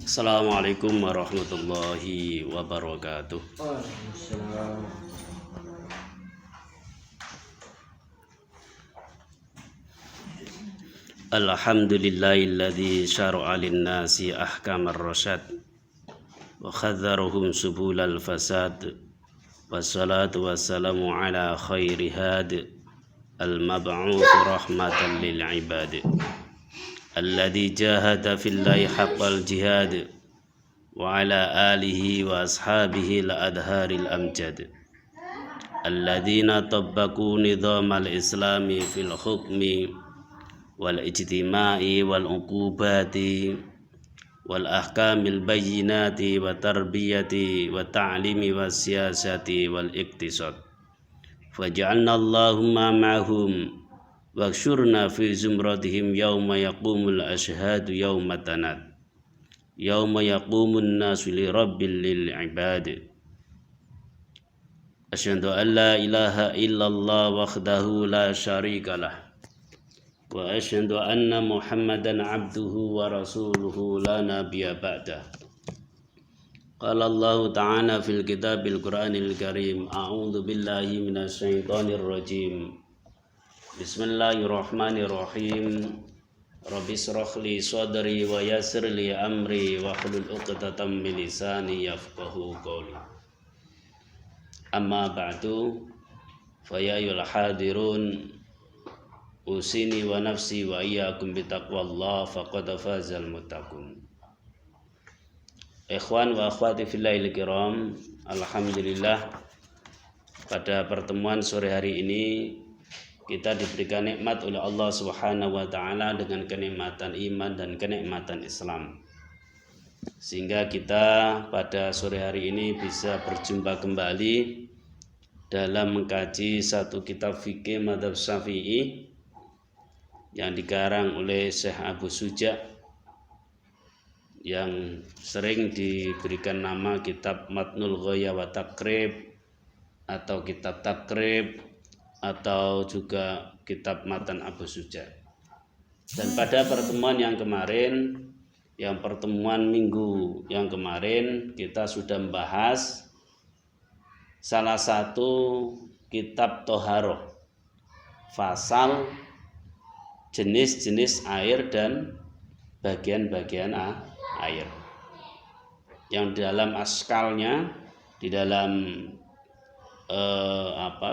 Assalamualaikum warahmatullahi wabarakatuh. Waalaikumsalam. Alhamdulillahilladzi syara'a lin-nasi ahkamar rasyad wa khadzarahum subulal fasad. Wassalatu wassalamu ala khairi had al-mab'uts rahmatan lil ibad. Alladzi jahada fillahi haqqal jihad wa ala alihi wa ashabihi al-adharil amjad. Alladzina tabbaku nizamal islami fil hukmi wal ijtima'i wal uqubati wal ahkamil bayyinati wa tarbiyati wa ta'limi wa siyasati wal iktisad. Faj'alna Allahumma ma'hum waksyurna fi zumratihim yawma yaqumul ashhadu yawma tanad yawma yaqumun nasu li rabbil lil ibad. Asyhadu an la ilaha illallah wahdahu la syarikalah wa asyhadu anna Muhammadan abduhu wa rasuluhu la nabiyya ba'dah. Qala Allah ta'ala fil kitabil Qur'anil Karim, a'udzu billahi minasy syaithanir rajim. Bismillahirrahmanirrahim. Rabbi shrah li sadri wa yassir li amri wa hlul 'uqdatam min lisani yafqahu qawli. Amma ba'du, fa ya ayyuhal hadirun usini wa nafsi wa iyyakum bitaqwallah faqad fazal muttaqun. Ikhwan wa akhwati fillahil kiram, alhamdulillah pada pertemuan sore hari ini kita diberikan nikmat oleh Allah Subhanahu wa taala dengan kenikmatan iman dan kenikmatan Islam. Sehingga kita pada sore hari ini bisa berjumpa kembali dalam mengkaji satu kitab fikih madzhab Syafi'i yang dikarang oleh Syekh Abu Suja yang sering diberikan nama kitab Matnul Ghaya wa Taqrib atau kitab Taqrib atau juga kitab Matan Abu Suja. Dan pada pertemuan yang kemarin, yang pertemuan minggu yang kemarin, kita sudah membahas salah satu kitab Toharoh, fasal jenis-jenis air dan bagian-bagian air. Yang dalam askalnya, di dalam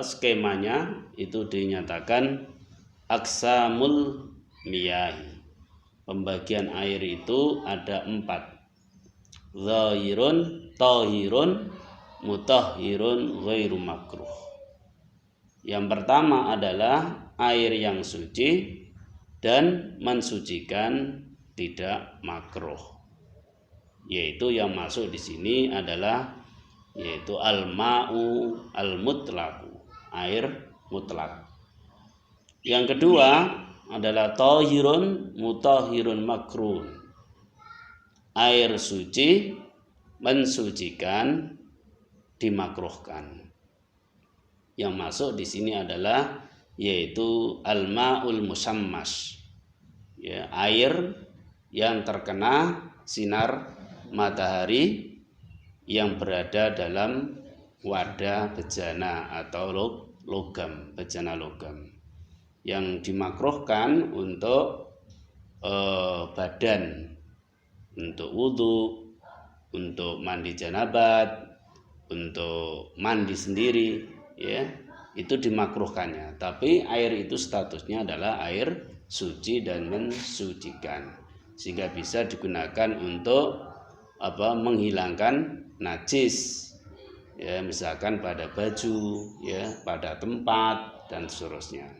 skemanya itu dinyatakan aksamul miyahi. Pembagian air itu ada 4. Zahirun, tahirun, mutahhirun, ghairu makruh. Yang pertama adalah air yang suci dan mensucikan, tidak makruh. Yaitu yang masuk di sini adalah yaitu al-ma'u al-mutlaqu, air mutlak. Yang kedua adalah tahirun, mutahhirun, makruh. Air suci mensucikan, dimakruhkan. Yang masuk di sini adalah yaitu al-ma'ul musammas, ya, air yang terkena sinar matahari yang berada dalam wadah bejana atau logam, bejana logam, yang dimakruhkan untuk badan, untuk wudhu, untuk mandi janabat, untuk mandi sendiri, ya, itu dimakruhkannya. Tapi air itu statusnya adalah air suci dan mensucikan, sehingga bisa digunakan untuk menghilangkan najis, ya, misalkan pada baju, ya, pada tempat dan seterusnya.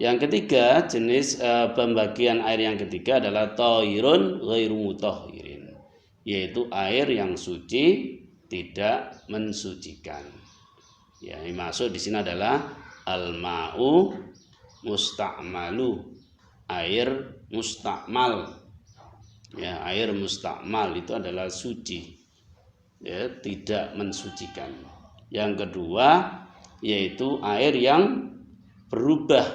Yang ketiga, jenis pembagian air yang ketiga adalah tahirun ghairu mutahhirin, yaitu air yang suci tidak mensucikan. Ya, yang masuk di sini adalah al-ma'u musta'malu, air mustakmal. Ya, air mustakmal itu adalah suci, ya, tidak mensucikan. Yang kedua yaitu air yang berubah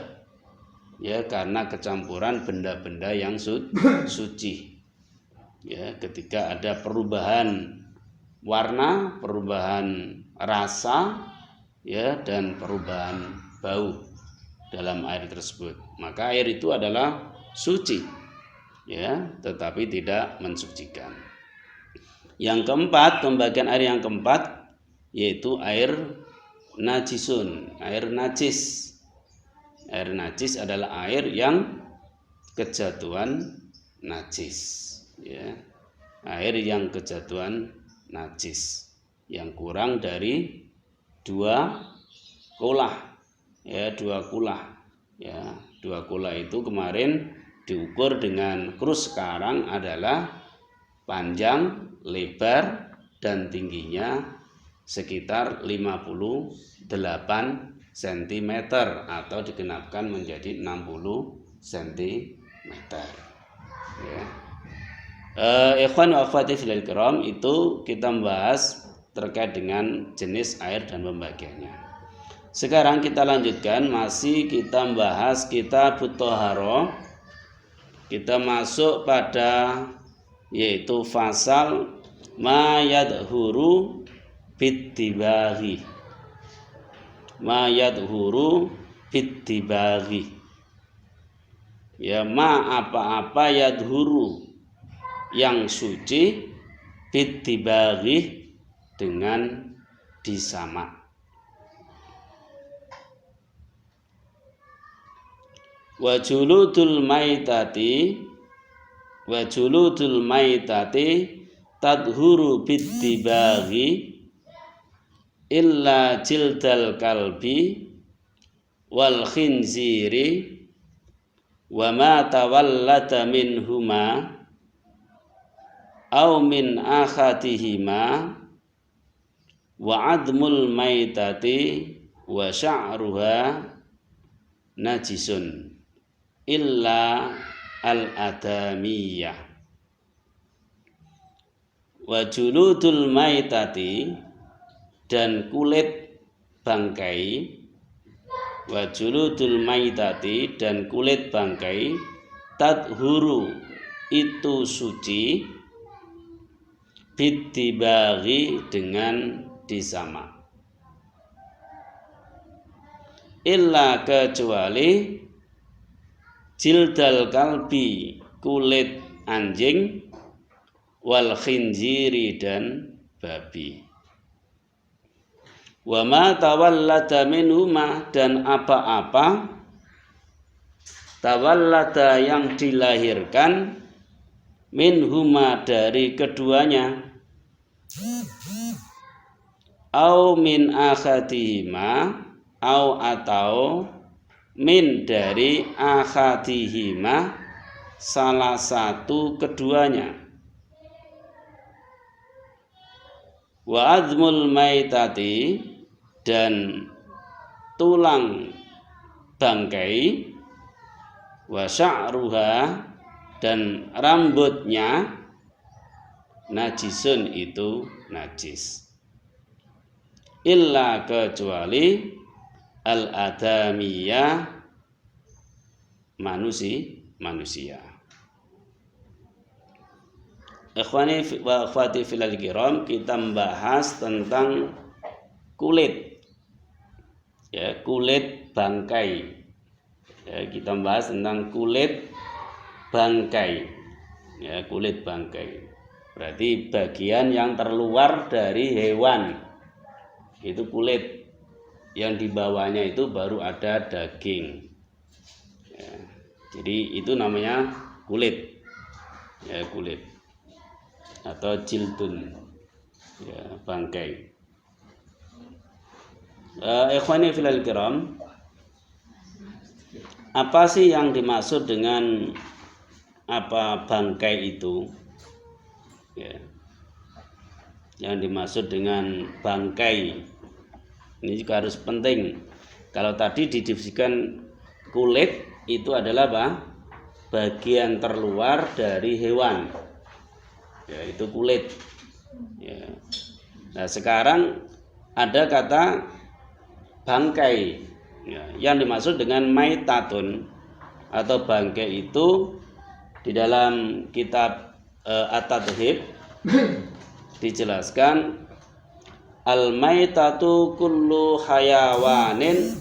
ya, karena kecampuran benda-benda yang suci. Ya, ketika ada perubahan warna, perubahan rasa, ya, dan perubahan bau dalam air tersebut, maka air itu adalah suci, ya, tetapi tidak mensucikan. Yang keempat, pembagian air yang keempat yaitu air najisun, air najis. Air najis adalah air yang kejatuhan najis, ya. Air yang kejatuhan najis yang kurang dari 2 kulah, ya, 2 kulah, ya. 2 kulah itu kemarin diukur dengan krus sekarang adalah panjang, lebar, dan tingginya sekitar 58 cm atau digenapkan menjadi 60 cm, ya. Ikhwan wa akhwati fillah kiram, itu kita membahas terkait dengan jenis air dan pembagiannya. Sekarang kita lanjutkan, masih kita membahas kitab Thaharah. Kita masuk pada yaitu fasal ma yadhuru bittibaghi. Ma yadhuru bittibaghi. Ya, ma apa-apa yadhuru yang suci, bittibaghi dengan disamak. Wa juludul maitati tadhuru bittibaghi illa jildal kalbi wal khinziri wa ma tawallata minhuma aw min akhatihima wa admul maitati wa sya'ruha najisun illa al-adamiyah. Wa juludul maitati, dan kulit bangkai. Wa juludul maitati, dan kulit bangkai. Tadhuru, itu suci. Bittibaghi, dengan disamak. Illa, kecuali jildal kalbi, kulit anjing, wal khinziri, dan babi. Wa ma tawallada minhuma, dan apa-apa tawallada yang dilahirkan minhuma, dari keduanya, au min akhadihima, au atau min, dari akhadihima, salah satu keduanya. Wa azmul maitati, dan tulang bangkai. Wa sya'ruha, dan rambutnya. Najisun, itu najis. Illa, kecuali al-adamiyah, manusia. Ikhwani wa akhwati filal kiram, kita membahas tentang kulit, ya, kulit bangkai. Ya, kita membahas tentang kulit bangkai, ya, kulit bangkai. Berarti bagian yang terluar dari hewan, itu kulit. Yang di bawahnya itu baru ada daging, ya. Jadi itu namanya kulit, ya, kulit atau jildun, ya, bangkai. Ikhwani filal kiram, apa sih yang dimaksud dengan apa bangkai itu? Ya. Yang dimaksud dengan bangkai ini juga harus penting. Kalau tadi didivisikan kulit itu adalah apa? Bagian terluar dari hewan, ya, itu kulit, ya. Nah, sekarang ada kata bangkai, ya, yang dimaksud dengan maitatun. atau bangkai itu di dalam kitab At-Tadhib dijelaskan al-maitatu kullu hayawanin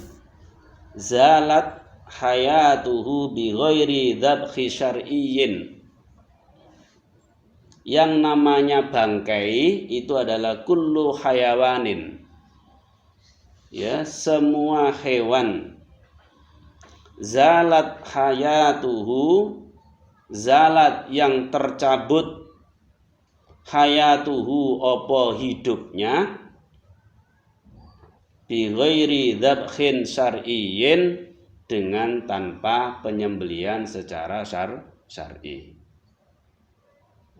zalat hayatuhu bi ghairi dzabhi syar'iyyin. Yang namanya bangkai itu adalah kullu hayawanin, ya, semua hewan. Zalat hayatuhu, zalat yang tercabut, hayatuhu opo hidupnya, bi ghairi dzabhin syar'iyyin, dengan tanpa penyembelihan secara syar'i.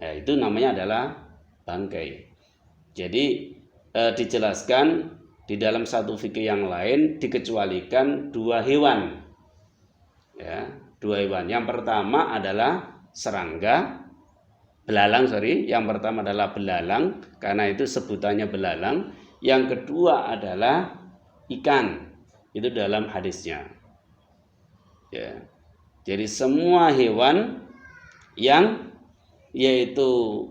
Ya, itu namanya adalah bangkai. Jadi dijelaskan di dalam satu fikih yang lain dikecualikan dua hewan. Ya, dua hewan. Yang pertama adalah serangga, belalang, Yang pertama adalah belalang, karena itu sebutannya belalang. Yang kedua adalah ikan. Itu dalam hadisnya. Ya. Jadi semua hewan yang yaitu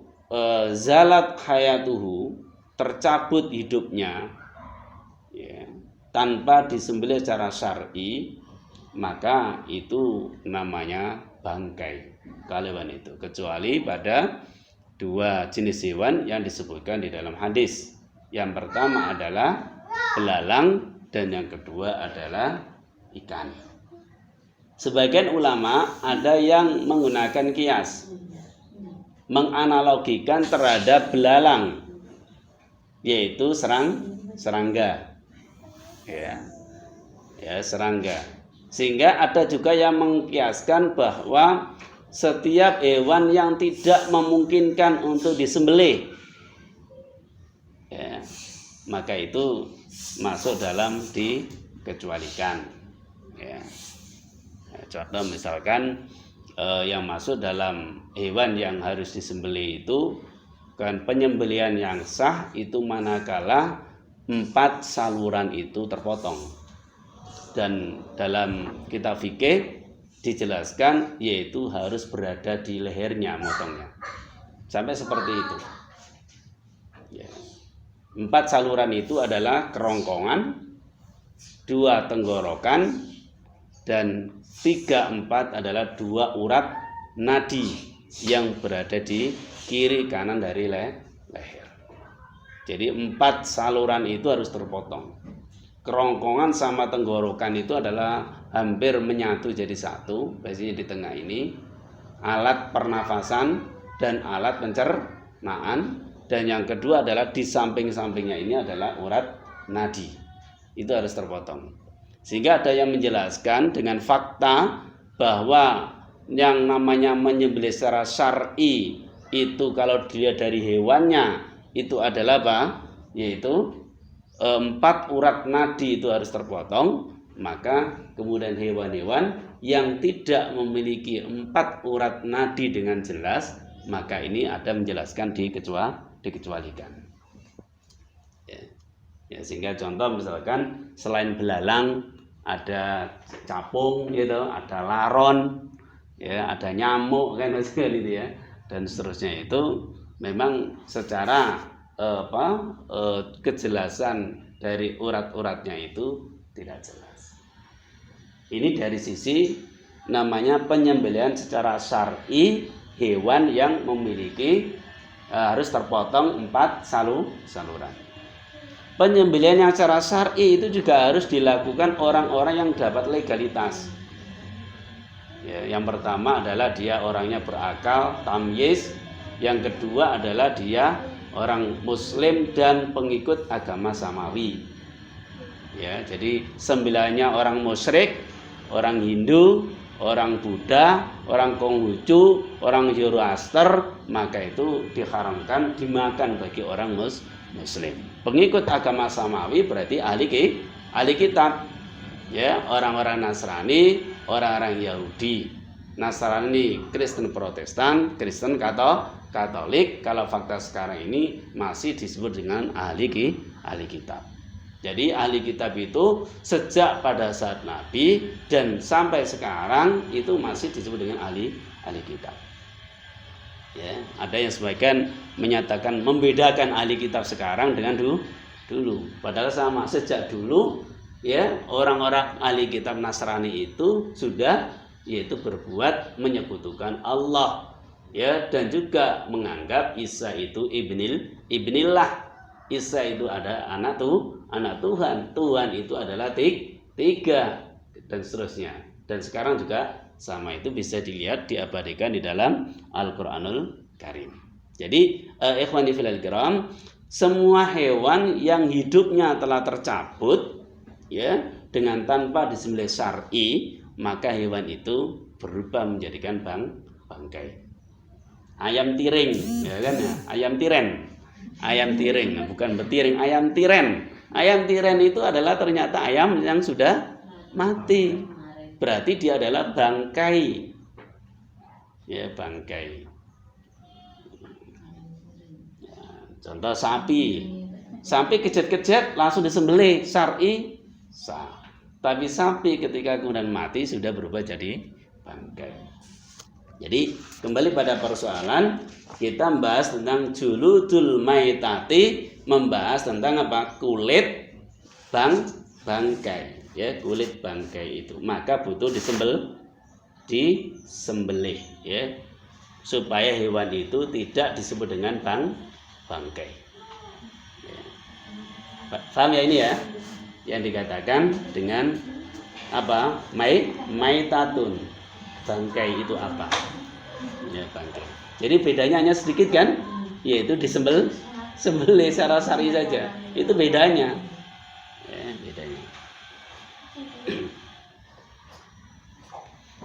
zalat hayatuhu, tercabut hidupnya, ya, tanpa disembelih secara syar'i, maka itu namanya bangkai kalau hewan itu, kecuali pada dua jenis hewan yang disebutkan di dalam hadis. Yang pertama adalah belalang dan yang kedua adalah ikan. Sebagian ulama ada yang menggunakan kias, menganalogikan terhadap belalang, yaitu serangga, ya, serangga. Sehingga ada juga yang mengkiaskan bahwa setiap hewan yang tidak memungkinkan untuk disembelih, ya, maka itu masuk dalam dikecualikan. Ya. Contoh misalkan yang masuk dalam hewan yang harus disembelih itu kan penyembelihan yang sah itu manakala 4 saluran itu terpotong. Dan dalam kitab fikih dijelaskan yaitu harus berada di lehernya motongnya. Sampai seperti itu. Ya. 4 saluran itu adalah kerongkongan, 2 tenggorokan, dan 3/4 adalah 2 urat nadi yang berada di kiri kanan dari leher. Jadi 4 saluran itu harus terpotong. Kerongkongan sama tenggorokan itu adalah hampir menyatu jadi satu, biasanya di tengah ini alat pernafasan dan alat pencernaan, dan yang kedua adalah di samping-sampingnya ini adalah urat nadi. Itu harus terpotong. Sehingga ada yang menjelaskan dengan fakta bahwa yang namanya menyembelih secara syar'i itu kalau dia dari hewannya itu adalah apa? Yaitu 4 urat nadi itu harus terpotong. Maka kemudian hewan-hewan yang tidak memiliki 4 urat nadi dengan jelas, maka ini ada menjelaskan dikecualikan. Ya, sehingga contoh misalkan selain belalang ada capung gitu, ada laron, ya, ada nyamuk kan gitu ya, dan seterusnya. Itu memang secara kejelasan dari urat-uratnya itu tidak jelas. Ini dari sisi namanya penyembelihan secara syar'i hewan yang memiliki harus terpotong 4 saluran. Penyembelihan yang secara syar'i itu juga harus dilakukan orang-orang yang dapat legalitas. Ya, yang pertama adalah dia orangnya berakal, tamyiz. Yang kedua adalah dia orang muslim dan pengikut agama samawi. Ya, jadi sembilannya orang musyrik, orang Hindu, orang Buddha, orang Konghucu, orang Zoroaster, maka itu diharamkan dimakan bagi orang muslim. Pengikut agama samawi berarti ahli kitab. Ya, orang-orang Nasrani, orang-orang Yahudi. Nasrani, Kristen Protestan, Kristen Katolik, kalau fakta sekarang ini masih disebut dengan ahli kitab. Jadi ahli kitab itu sejak pada saat Nabi dan sampai sekarang itu masih disebut dengan ahli kitab. Ya, ada yang sebagian menyatakan membedakan ahli kitab sekarang dengan dulu. Padahal sama, sejak dulu ya orang-orang ahli kitab Nasrani itu sudah yaitu berbuat menyekutukan Allah ya, dan juga menganggap Isa itu ibnillah. Isa itu ada anak Tuhan. Tuhan itu adalah tiga dan seterusnya. Dan sekarang juga sama, itu bisa dilihat diabadikan di dalam Al-Qur'anul Karim. Jadi ikhwani filal kiram, semua hewan yang hidupnya telah tercabut ya dengan tanpa disembelih syar'i, maka hewan itu berubah menjadikan bangkai. Ayam tiring ya kan ya, ayam tiring, bukan betiring, ayam tiren. Ayam tiren itu adalah ternyata ayam yang sudah mati. Berarti dia adalah bangkai. Ya, bangkai. Ya, contoh sapi. Sapi kejet-kejet langsung disembelih, syar'i sah. Tapi sapi ketika kemudian mati sudah berubah jadi bangkai. Jadi kembali pada persoalan, kita membahas tentang juludul maitati, membahas tentang apa? Kulit bangkai, ya, kulit bangkai itu. Maka butuh disembelih, ya, supaya hewan itu tidak disebut dengan bangkai. Ya. Paham ya ini ya? Yang dikatakan dengan apa? Maitatun. Bangkai itu apa? Ya, bangkai. Jadi bedanya hanya sedikit kan? Yaitu sembelih secara syar'i saja. Itu bedanya. Ya, bedanya.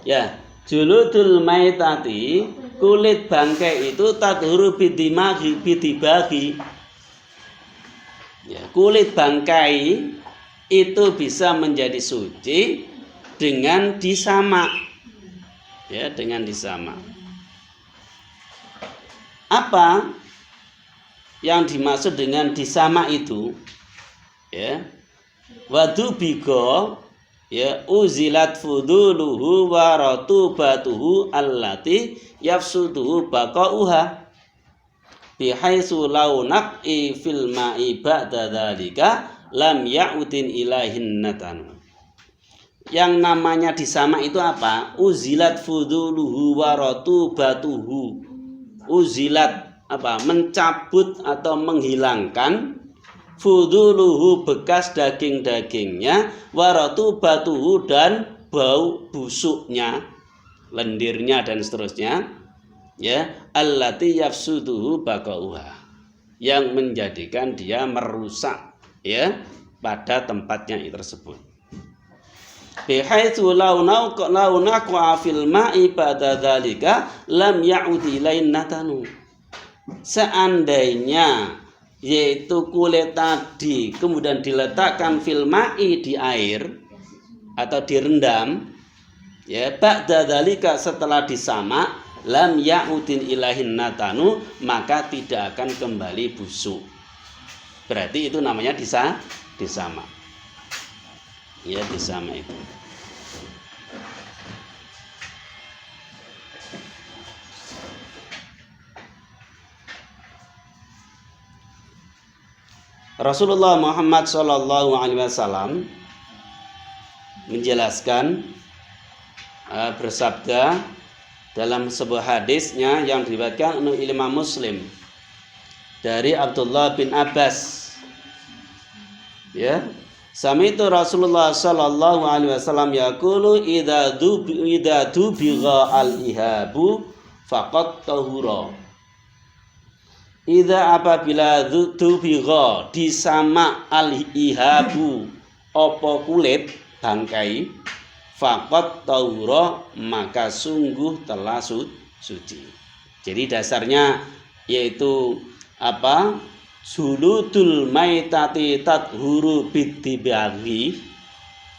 Ya, juludul maitati, kulit bangkai itu tathuru bidibagi. Ya, kulit bangkai itu bisa menjadi suci dengan disamak. Ya, dengan disamak. Apa yang dimaksud dengan disamak itu? Ya, wadubigo, ya, uzilat fuduluhu wa ratubatuhu allati yafsuduhu baqauha bihaitsu launak fil ma'i ba'da dzalika lam ya'udin ilahin natanu. Yang namanya disamak itu apa? Uzilat fuduluhu wa ratubatuhu. Uzilat apa? Mencabut atau menghilangkan fuduluhu, bekas daging-dagingnya, wa ratubatuhu, dan bau busuknya, lendirnya dan seterusnya, ya, allati yafsuduhu baqauha, yang menjadikan dia merusak ya pada tempatnya tersebut. Bihaitsu launaqwa fil ma'i ba'da dzalika lam ya'ud ilain natanu. Seandainya yaitu kulit tadi kemudian diletakkan fil ma'i, di air atau direndam, ya, ba'da dzalika, setelah disamak, lam ya'udin ilahin natanu, maka tidak akan kembali busuk. Berarti itu namanya disamak. Ya, disamak itu. Rasulullah Muhammad SAW menjelaskan, bersabda dalam sebuah hadisnya yang diriwayatkan oleh Imam Muslim dari Abdullah bin Abbas, ya, sami'tu Rasulullah sallallahu alaihi wasallam yaqulu idza dubigha al-ihabu faqad tahura. Idza, apabila dubigha, disamak, al-ihabu, opo kulit bangkai, faqad tahura, maka sungguh telah suci. Jadi dasarnya yaitu apa? Juludul maitati tathuru bidibaghi,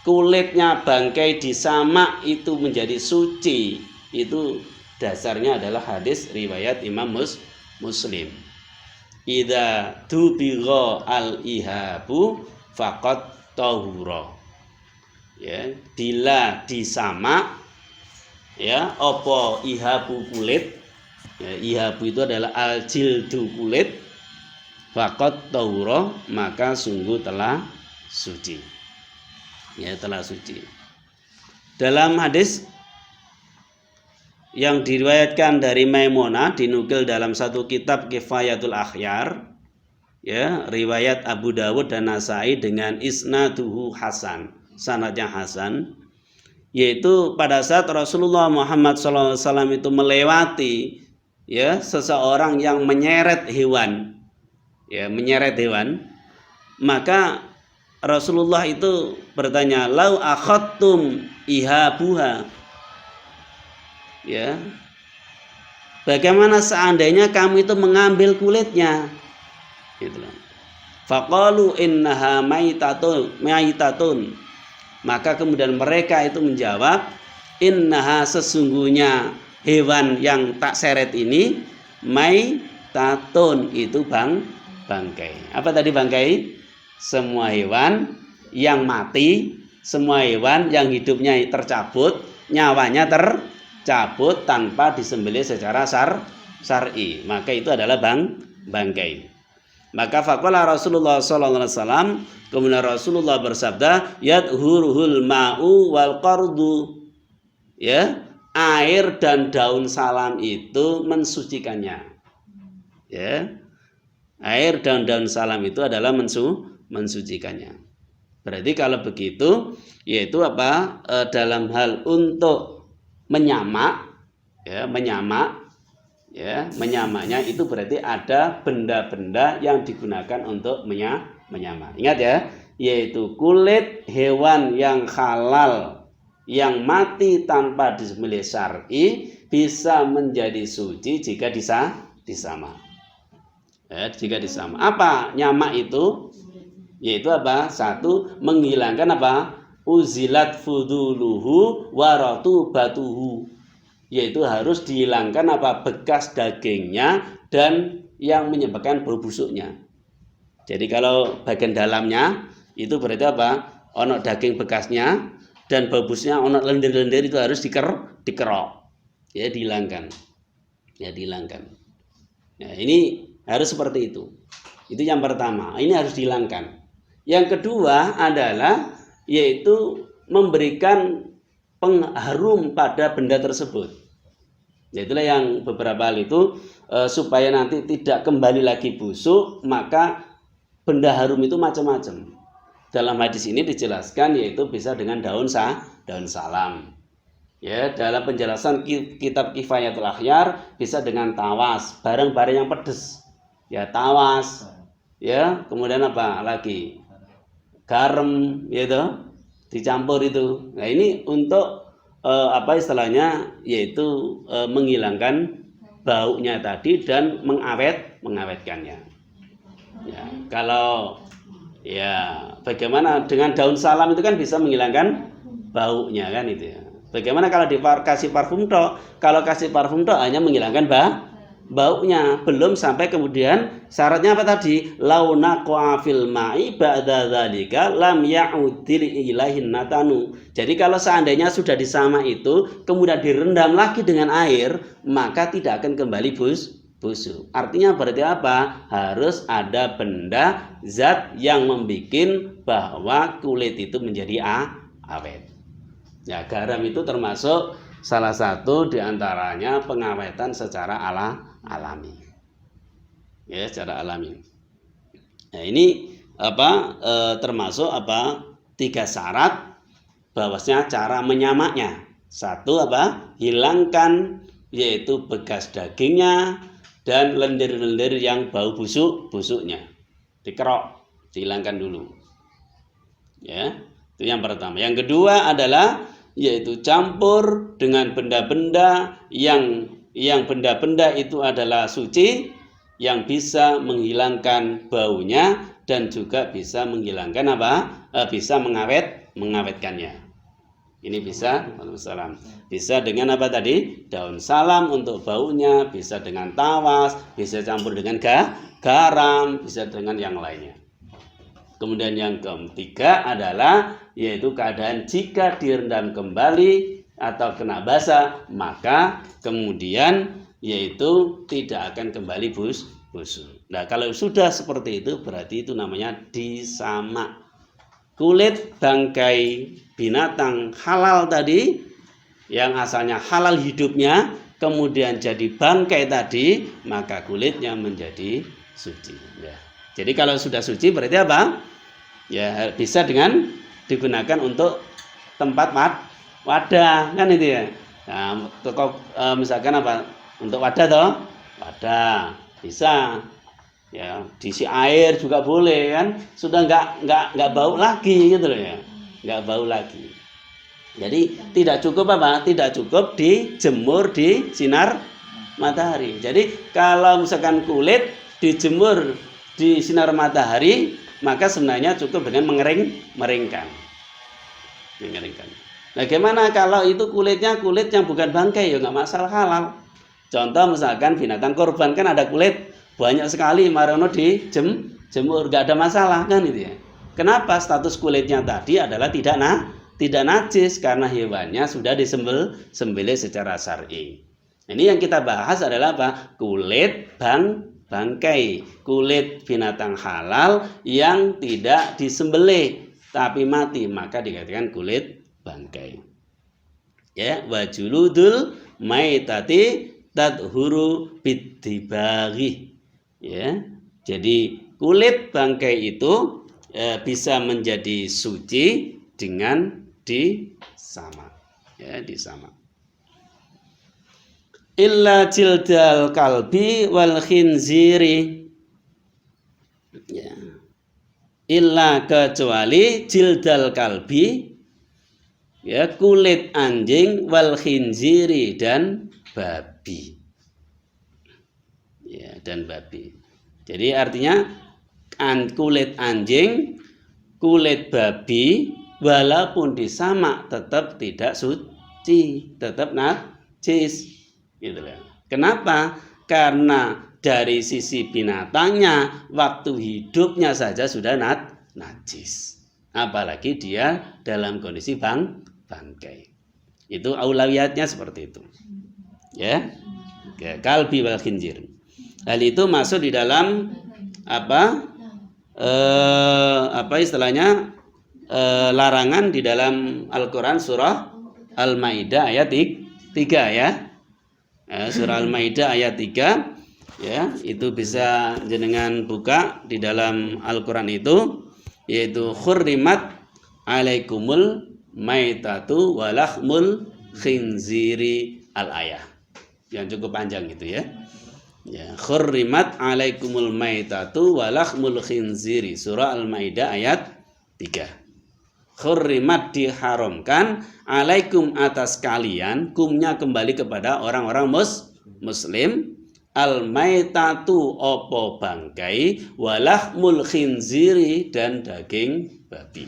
kulitnya bangkai disamak itu menjadi suci. Itu dasarnya adalah hadis riwayat Imam Muslim. Idza tubigha al-ihabu faqad tahura. Ya, bila disamak ya apa ihabu kulit, ya, ihabu itu adalah al-jildu kulit, faqad tahura maka sungguh telah suci. Ya, telah suci. Dalam hadis yang diriwayatkan dari Maimunah, dinukil dalam satu kitab Kifayatul Akhyar, ya, riwayat Abu Dawud dan Nasai dengan isnaduhu hasan, sanadnya hasan, yaitu pada saat Rasulullah Muhammad SAW itu melewati ya seseorang yang menyeret hewan, ya, menyeret hewan, maka Rasulullah itu bertanya, lau akhadtum ihabuha, ya, bagaimana seandainya kamu itu mengambil kulitnya, gitu loh. Faqalu innaha maitatun, maka kemudian mereka itu menjawab, innaha sesungguhnya hewan yang tak seret ini maitatun, itu bangkai. Apa tadi bangkai? Semua hewan yang mati, semua hewan yang hidupnya tercabut, nyawanya tercabut tanpa disembelih secara syar'i, maka itu adalah bangkai. Maka faqala Rasulullah sallallahu alaihi wasallam, kemudian Rasulullah bersabda, yadhuruhul ma'u wal qardu, ya, air dan daun salam itu mensucikannya, ya, air dan daun salam itu adalah mensucikannya. Berarti kalau begitu, yaitu apa, dalam hal untuk menyamak, ya, menyamaknya itu berarti ada benda-benda yang digunakan untuk menyamak. Ingat ya, yaitu kulit hewan yang halal yang mati tanpa disembelih syar'i bisa menjadi suci jika disamak. Ya, jika disamak. Apa nyamak itu? Yaitu apa? Satu, menghilangkan apa? Uzilat fuduluhu waratubatuhu, yaitu harus dihilangkan apa? Bekas dagingnya dan yang menyebabkan bau busuknya. Jadi kalau bagian dalamnya itu berarti apa? Ono daging bekasnya dan bau busuknya, ono lendir-lendir, itu harus dikerok. Ya, dihilangkan. Ya, dihilangkan. Nah, ini harus seperti itu. Itu yang pertama, ini harus dihilangkan. Yang kedua adalah yaitu memberikan pengharum pada benda tersebut. Itulah yang beberapa hal itu supaya nanti tidak kembali lagi busuk, maka benda harum itu macam-macam. Dalam hadis ini dijelaskan yaitu bisa dengan daun salam. Ya, dalam penjelasan kitab Kifayatul Akhyar bisa dengan tawas, barang-barang yang pedes. Ya, tawas. Ya, kemudian apa lagi? Garam, gitu, dicampur itu. Nah, ini untuk apa istilahnya, yaitu menghilangkan baunya tadi dan mengawetkannya. Ya, kalau ya bagaimana dengan daun salam itu kan bisa menghilangkan baunya kan itu ya. Bagaimana kalau dikasih parfum tok? Kalau kasih parfum tok hanya menghilangkan baunya, belum sampai kemudian syaratnya apa tadi? Launa qafil ma'i ba'da dzalika lam ya'udil ilaihin natanu. Jadi kalau seandainya sudah disamak itu kemudian direndam lagi dengan air, maka tidak akan kembali busuk. Artinya berarti apa? Harus ada benda zat yang membuat bahwa kulit itu menjadi awet. Ya, garam itu termasuk salah satu diantaranya pengawetan secara alami. Ya, secara alami. Nah, ini apa? Termasuk apa? 3 syarat bahwasanya cara menyamaknya. Satu apa? Hilangkan yaitu bekas dagingnya dan lendir-lendir yang bau busuknya. Dikerok, dihilangkan dulu. Ya, itu yang pertama. Yang kedua adalah yaitu campur dengan benda-benda yang benda-benda itu adalah suci, yang bisa menghilangkan baunya dan juga bisa menghilangkan apa? Bisa mengawetkannya. Ini bisa, bisa dengan apa tadi? Daun salam untuk baunya, bisa dengan tawas, bisa campur dengan garam, bisa dengan yang lainnya. Kemudian yang ketiga adalah yaitu keadaan jika direndam kembali atau kena basah, maka kemudian yaitu tidak akan kembali busuk. Nah, kalau sudah seperti itu berarti itu namanya disamak. Kulit bangkai binatang halal tadi yang asalnya halal hidupnya kemudian jadi bangkai tadi, maka kulitnya menjadi suci. Ya. Jadi kalau sudah suci berarti apa? Ya bisa dengan digunakan untuk tempat wadah kan itu ya. Nah, misalkan apa? Untuk wadah toh? Wadah bisa. Ya, diisi air juga boleh kan? Sudah nggak bau lagi gitu loh ya. Nggak bau lagi. Jadi tidak cukup apa? Tidak cukup dijemur di sinar matahari. Jadi kalau misalkan kulit dijemur di sinar matahari, maka sebenarnya cukup dengan mengeringkan. Bagaimana kalau itu kulitnya kulit yang bukan bangkai? Ya nggak masalah, halal. Contoh misalkan binatang korban kan ada kulit banyak sekali, marono dijemur nggak ada masalah kan itu ya. Kenapa? Status kulitnya tadi adalah tidak najis karena hewannya sudah disembelih secara syar'i. Ini yang kita bahas adalah apa? Kulit bangkai, kulit binatang halal yang tidak disembelih tapi mati, maka dikatakan kulit bangkai. Ya, wajuludul maitati tadhuru bidibaghi. Ya. Jadi kulit bangkai itu bisa menjadi suci dengan disamak. Ya, disamak. Illa jildal kalbi wal khinziri. Ya. Illa kecuali jildal kalbi, ya, kulit anjing, wal khinziri dan babi. Ya, dan babi. Jadi artinya kulit anjing, kulit babi walaupun disamak tetap tidak suci, tetap najis. Gitu loh. Kenapa? Karena dari sisi binatangnya waktu hidupnya saja sudah najis. Apalagi dia dalam kondisi bangkai. Itu aulawiyatnya seperti itu. Ya. Kalbi wal khinzir. Hal itu masuk di dalam apa istilahnya larangan di dalam Al-Qur'an surah Al-Maidah ayat 3 ya. Surah Al-Maidah ayat 3 ya, itu bisa jenengan buka di dalam Al-Qur'an itu, yaitu khurrimat alaikumul maitatu walahmul khinziri al-ayah. Yang cukup panjang itu ya. Ya, khurrimat alaikumul maitatu walahmul khinziri, surah Al-Maidah ayat 3. Khurrimat diharamkan, alaikum atas kalian, kumnya kembali kepada orang-orang muslim, al-maitatu opo bangkai, walahmul khinziri dan daging babi.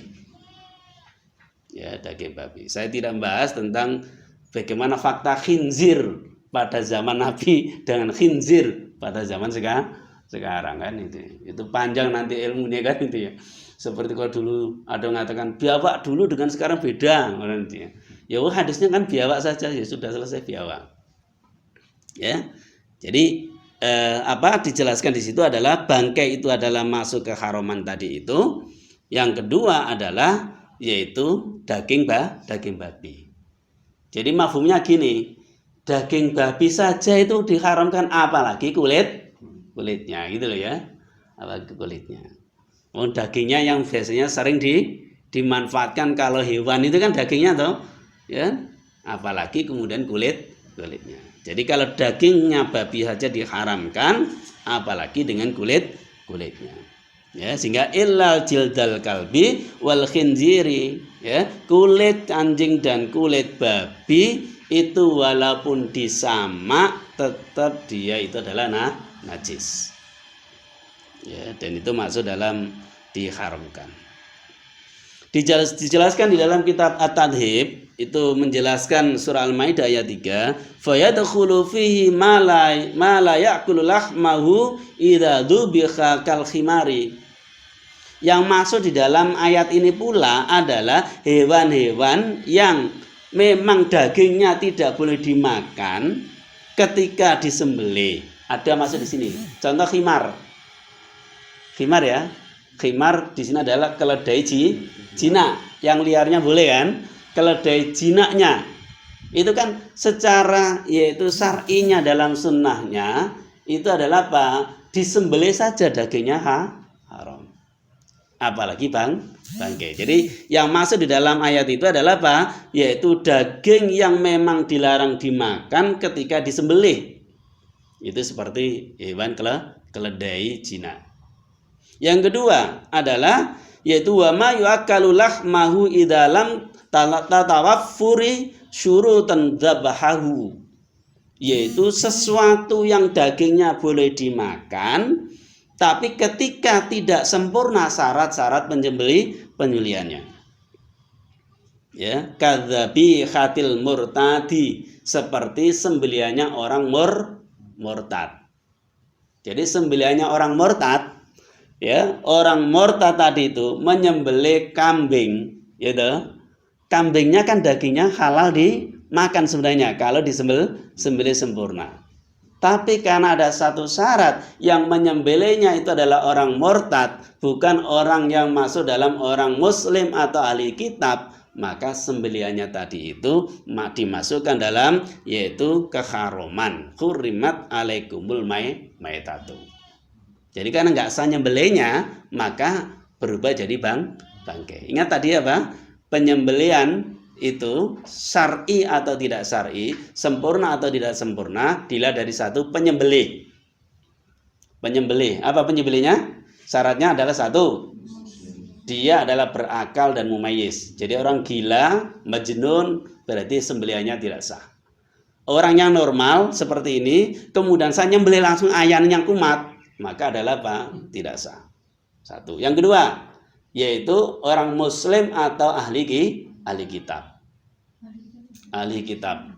Ya, daging babi. Saya tidak membahas tentang bagaimana fakta khinzir pada zaman Nabi dengan khinzir pada zaman sekarang kan itu panjang nanti ilmunya kan itu ya. Seperti kalau dulu ada yang mengatakan biawak dulu dengan sekarang beda, ya hadisnya kan biawak saja, ya sudah selesai biawak. Ya, jadi dijelaskan di situ adalah bangkai itu adalah masuk ke haraman tadi itu. Yang kedua adalah yaitu daging babi. Jadi mafhumnya gini, daging babi saja itu diharamkan, apalagi kulitnya gitu loh ya, apalagi kulitnya. Dagingnya yang biasanya sering dimanfaatkan kalau hewan itu kan dagingnya toh, ya, apalagi kemudian kulitnya. Jadi kalau dagingnya babi saja diharamkan, apalagi dengan kulitnya. Ya, sehingga illal jildal kalbi wal khinziri, ya, kulit anjing dan kulit babi itu walaupun disamak tetap dia itu adalah najis. Ya, dan itu masuk dalam diharamkan. Dijelaskan di dalam kitab At-Tadhib, itu menjelaskan surah Al-Maidah ayat 3, fayadkhulu fihi ma la ya'kulu lahmahu idza dzubiha kal khimari. Yang masuk di dalam ayat ini pula adalah hewan-hewan yang memang dagingnya tidak boleh dimakan ketika disembelih. Ada masuk di sini. Contoh khimar. Khimar ya. Khimar di sini adalah keledai jinak. Yang liarnya boleh kan? Keledai jinaknya. Itu kan secara yaitu syar'inya dalam sunnahnya itu adalah apa? Disembelih saja dagingnya haram. Apalagi bangkai. Jadi yang masuk di dalam ayat itu adalah apa? Yaitu daging yang memang dilarang dimakan ketika disembelih. Itu seperti hewan keledai jinak. Yang kedua adalah yaitu wa ma yu'akkalu lahmahu idalam tatawaffuri syurutan dzabahahu, yaitu sesuatu yang dagingnya boleh dimakan tapi ketika tidak sempurna syarat-syarat penyembelihannya. Ya, kadzabi khatil murtadi, seperti sembelihannya orang murtad. Jadi sembelihannya orang murtad, ya, orang murtad tadi itu menyembelih kambing, gitu. Kambingnya kan dagingnya halal dimakan sebenarnya kalau disembelih sempurna. Tapi karena ada satu syarat, yang menyembelihnya itu adalah orang murtad, bukan orang yang masuk dalam orang muslim atau ahli kitab, maka sembelihannya tadi itu dimasukkan dalam yaitu keharaman. Hurrimat alaikumul maitatu. Jadi karena nggak sah nyembelihnya, maka berubah jadi bangkai. Ingat tadi apa? Penyembelihan itu syar'i atau tidak syar'i, sempurna atau tidak sempurna, dilihat dari satu penyembelih. Penyembelih, apa penyembelihnya? Syaratnya adalah satu, dia adalah berakal dan mumayyiz. Jadi orang gila, majnun, berarti sembelihannya tidak sah. Orang yang normal seperti ini, kemudian saya nyembelih langsung ayam yang kumat, maka adalah apa? Tidak sah. Satu. Yang kedua, yaitu orang muslim atau ahli kitab. Ahli kitab,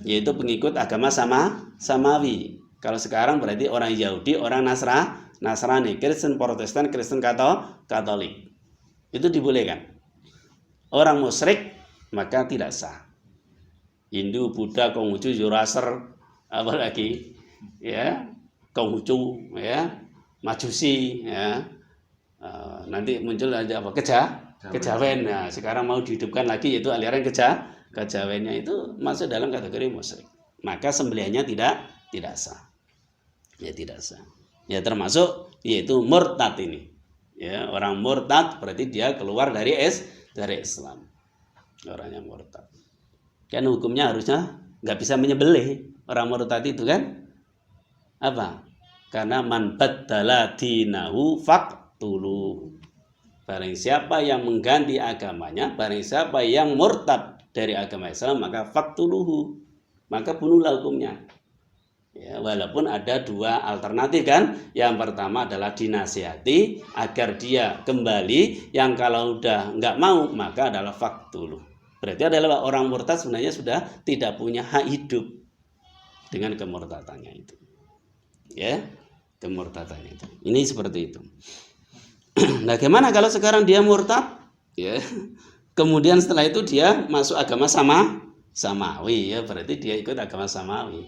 yaitu pengikut agama samawi. Kalau sekarang berarti orang Yahudi, orang Nasrani, Kristen Protestan, Kristen Katolik. Itu dibolehkan. Orang musyrik maka tidak sah. Hindu, Buddha, Konghucu, Zoroaster, apalagi ya, Konghucu, ya, Majusi, ya. Nanti muncul aja apa kejawen. Nah, sekarang mau dihidupkan lagi yaitu aliran kejawennya, itu masuk dalam kategori musyrik. Maka sembelihannya tidak sah. Ya tidak sah. Ya termasuk yaitu murtad ini. Ya, orang murtad berarti dia keluar dari Islam. Orang yang murtad. Kan hukumnya harusnya nggak bisa menyembelih orang murtad itu kan? Apa? Karena man baddala dinahu faqtuluhu. Barang siapa yang mengganti agamanya, barang siapa yang murtad dari agama Islam, maka faqtuluhu, maka bunuhlah hukumnya. Ya, walaupun ada dua alternatif kan. Yang pertama adalah dinasihati agar dia kembali, yang kalau udah nggak mau maka adalah faqtuluh. Berarti adalah orang murtad sebenarnya sudah tidak punya hak hidup dengan kemurtadannya itu. Ya, kemurtadannya itu. Ini seperti itu. Nah, bagaimana kalau sekarang dia murtad? Ya. Kemudian setelah itu dia masuk agama samawi, ya berarti dia ikut agama samawi.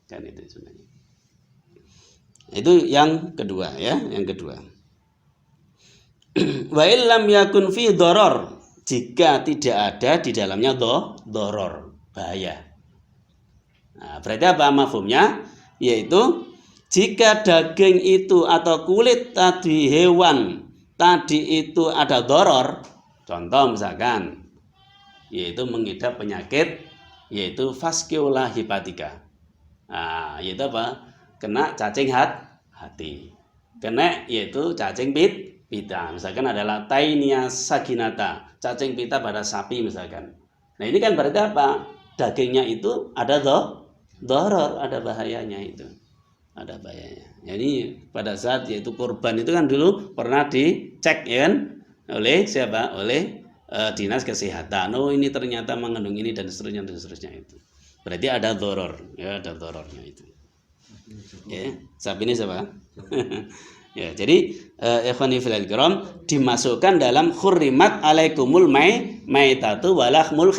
Kan itu sebenarnya. Itu yang kedua ya, yang kedua. Wa illam yakun fi doror, jika tidak ada di dalamnya doror, bahaya. Nah, berarti apa mafhumnya? Yaitu jika daging itu atau kulit tadi hewan tadi itu ada doror, contoh misalkan yaitu mengidap penyakit yaitu vaskular hepatika. Nah, yaitu apa? Kena cacing hati. Kena yaitu cacing pita. Misalkan adalah Taenia saginata, cacing pita pada sapi misalkan. Nah, ini kan berarti apa? Dagingnya itu ada doror, ada bahayanya itu. Ada bahayanya. Jadi pada saat yaitu korban itu kan dulu pernah dicek ya kan oleh siapa? Oleh dinas kesehatan. Oh, ini ternyata mengandung ini dan seterusnya itu. Berarti ada doror, ya ada dorornya itu. Ya, sapi ini siapa? Ya, jadi ikhwani fillah kiram dimasukkan dalam hurrimat alaikumul maitatu walahmul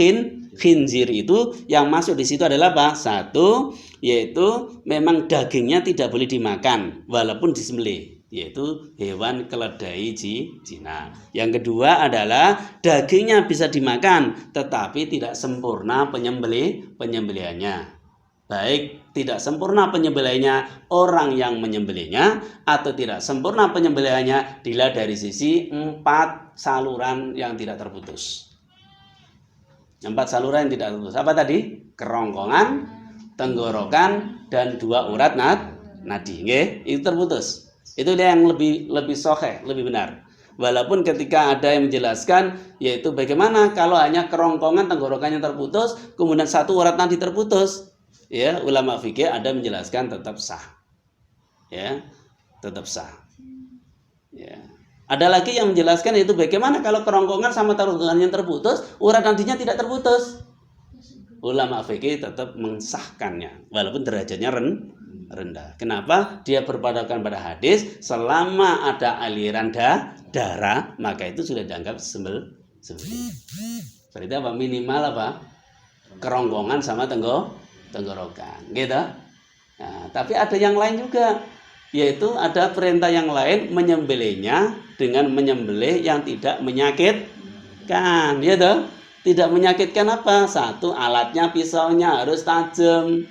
khinzir, itu yang masuk di situ adalah apa? Satu, yaitu memang dagingnya tidak boleh dimakan walaupun disembelih, yaitu hewan keledai jina. Yang kedua adalah dagingnya bisa dimakan tetapi tidak sempurna penyembelihannya. Baik tidak sempurna penyembelihannya orang yang menyembelihnya, atau tidak sempurna penyembelihannya dilihat dari sisi 4 saluran yang tidak terputus. 4 saluran yang tidak terputus. Apa tadi? Kerongkongan, tenggorokan, dan 2 urat nadi. Itu terputus. Itu dia yang lebih sahih, lebih benar. Walaupun ketika ada yang menjelaskan, yaitu bagaimana kalau hanya kerongkongan, tenggorokannya terputus, kemudian 1 urat nadi terputus. Ya, ulama fikih ada menjelaskan tetap sah. Ya, tetap sah. Ya. Ada lagi yang menjelaskan itu bagaimana kalau kerongkongan sama tenggorokannya terputus, urat nadinya tidak terputus. Ulama fikih tetap mensahkannya walaupun derajatnya rendah. Kenapa? Dia berpatokan pada hadis selama ada aliran darah maka itu sudah dianggap sembelih. Berarti apa? Minimal apa? Kerongkongan sama tenggorokan, gitu. Nah, tapi ada yang lain juga, yaitu ada perintah yang lain menyembelihnya dengan menyembelih yang tidak menyakitkan, gitu. Tidak menyakitkan apa? Satu, alatnya pisaunya harus tajam,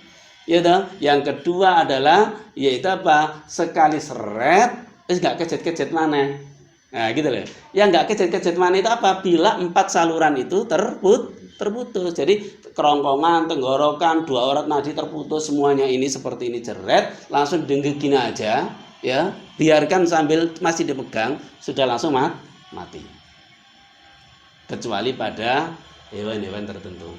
gitu. Yang kedua adalah yaitu apa? Sekali seret, nggak kejet-kejet mana? Nah, gitu loh. Yang nggak kejet-kejet mana itu apa? Bila 4 saluran itu terputus. Jadi kerongkongan, tenggorokan, 2 urat nadi terputus, semuanya ini seperti ini jeret, langsung denggekin aja, ya, biarkan sambil masih dipegang, sudah langsung mati. Kecuali pada hewan-hewan tertentu.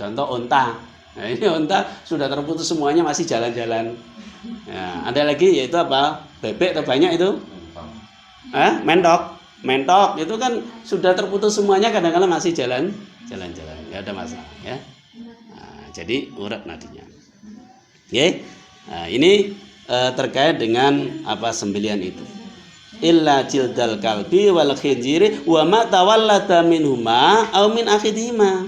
Contoh unta. Nah, ini unta sudah terputus semuanya masih jalan-jalan. Ya, ada lagi yaitu apa? Bebek atau banyak itu? Mentok itu kan sudah terputus semuanya, kadang-kadang masih jalan-jalan, nggak ada masalah, ya. Nah, jadi urat nadinya. Oke. Nah, ini terkait dengan apa sembelihan itu. Illa jildal kalbi wal khinziri wa ma tawallada minhuma aw min akhidihima.